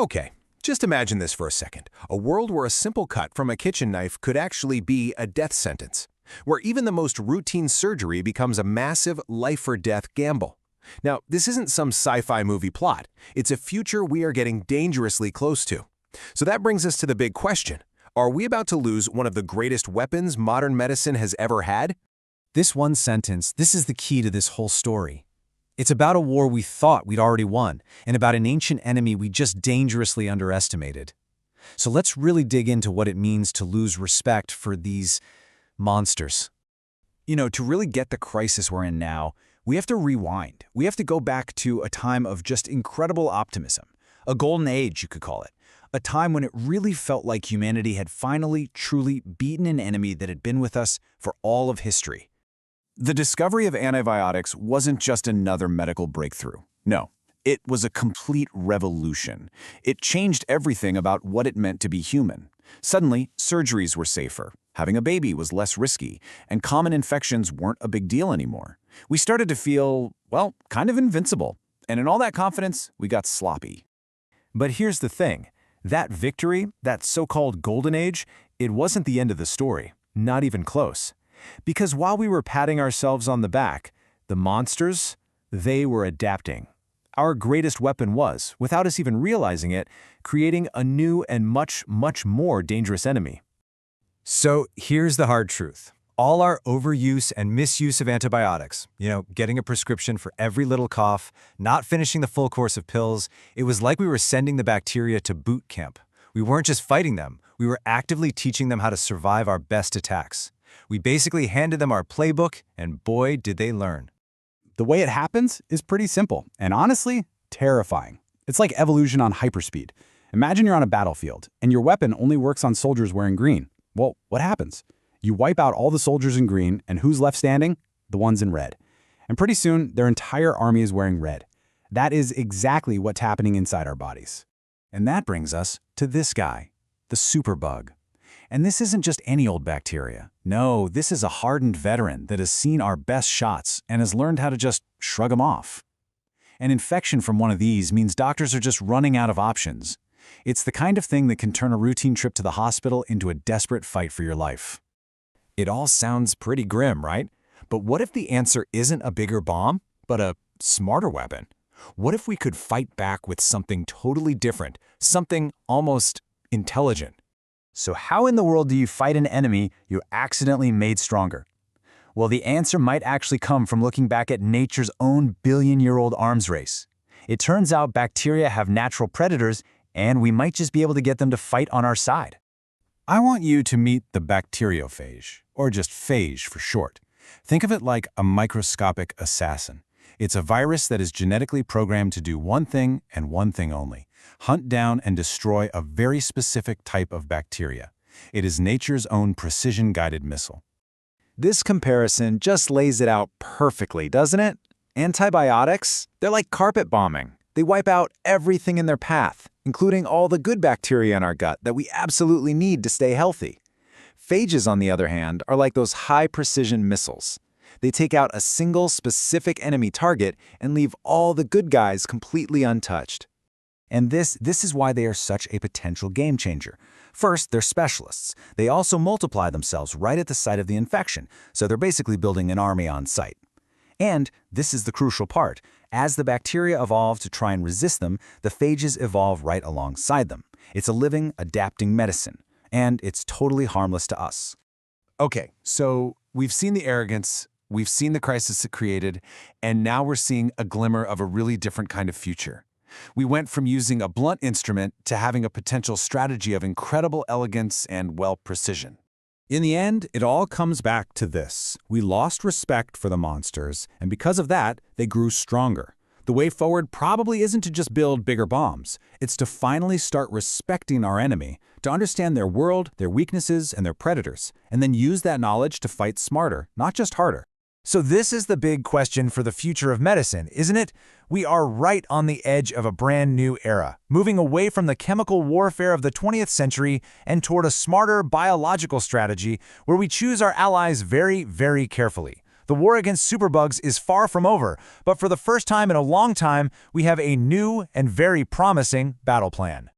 Okay, just imagine this for a second. A world where a simple cut from a kitchen knife could actually be a death sentence, where even the most routine surgery becomes a massive life-or-death gamble. Now, this isn't some sci-fi movie plot. It's a future we are getting dangerously close to. So that brings us to the big question. Are we about to lose one of the greatest weapons modern medicine has ever had? This one sentence, this is the key to this whole story. It's about a war we thought we'd already won, and about an ancient enemy we just dangerously underestimated. So let's really dig into what it means to lose respect for these monsters. To really get the crisis we're in now, we have to rewind. We have to go back to a time of just incredible optimism. A golden age, you could call it. A time when it really felt like humanity had finally, truly beaten an enemy that had been with us for all of history. The discovery of antibiotics wasn't just another medical breakthrough. No, it was a complete revolution. It changed everything about what it meant to be human. Suddenly, surgeries were safer, having a baby was less risky, and common infections weren't a big deal anymore. We started to feel, well, kind of invincible. And in all that confidence, we got sloppy. But here's the thing. That victory, that so-called golden age, it wasn't the end of the story. Not even close. Because while we were patting ourselves on the back, the monsters, they were adapting. Our greatest weapon was, without us even realizing it, creating a new and much, much more dangerous enemy. So here's the hard truth. All our overuse and misuse of antibiotics, getting a prescription for every little cough, not finishing the full course of pills, it was like we were sending the bacteria to boot camp. We weren't just fighting them, we were actively teaching them how to survive our best attacks. We basically handed them our playbook, and boy, did they learn. The way it happens is pretty simple, and honestly, terrifying. It's like evolution on hyperspeed. Imagine you're on a battlefield, and your weapon only works on soldiers wearing green. Well, what happens? You wipe out all the soldiers in green, and who's left standing? The ones in red. And pretty soon, their entire army is wearing red. That is exactly what's happening inside our bodies. And that brings us to this guy, the superbug. And this isn't just any old bacteria. No, this is a hardened veteran that has seen our best shots and has learned how to just shrug them off. An infection from one of these means doctors are just running out of options. It's the kind of thing that can turn a routine trip to the hospital into a desperate fight for your life. It all sounds pretty grim, right? But what if the answer isn't a bigger bomb, but a smarter weapon? What if we could fight back with something totally different, something almost intelligent? So how in the world do you fight an enemy you accidentally made stronger? Well, the answer might actually come from looking back at nature's own billion-year-old arms race. It turns out bacteria have natural predators, and we might just be able to get them to fight on our side. I want you to meet the bacteriophage, or just phage for short. Think of it like a microscopic assassin. It's a virus that is genetically programmed to do one thing and one thing only: hunt down and destroy a very specific type of bacteria. It is nature's own precision-guided missile. This comparison just lays it out perfectly, doesn't it? Antibiotics, they're like carpet bombing. They wipe out everything in their path, including all the good bacteria in our gut that we absolutely need to stay healthy. Phages, on the other hand, are like those high-precision missiles. They take out a single specific enemy target and leave all the good guys completely untouched. And this is why they are such a potential game changer. First, they're specialists. They also multiply themselves right at the site of the infection, so they're basically building an army on site. And this is the crucial part. As the bacteria evolve to try and resist them, the phages evolve right alongside them. It's a living, adapting medicine, and it's totally harmless to us. Okay, so we've seen the arrogance, we've seen the crisis it created, and now we're seeing a glimmer of a really different kind of future. We went from using a blunt instrument to having a potential strategy of incredible elegance and, well, precision. In the end, it all comes back to this. We lost respect for the monsters, and because of that, they grew stronger. The way forward probably isn't to just build bigger bombs. It's to finally start respecting our enemy, to understand their world, their weaknesses, and their predators, and then use that knowledge to fight smarter, not just harder. So this is the big question for the future of medicine, isn't it? We are right on the edge of a brand new era, moving away from the chemical warfare of the 20th century and toward a smarter biological strategy where we choose our allies very, very carefully. The war against superbugs is far from over, but for the first time in a long time, we have a new and very promising battle plan.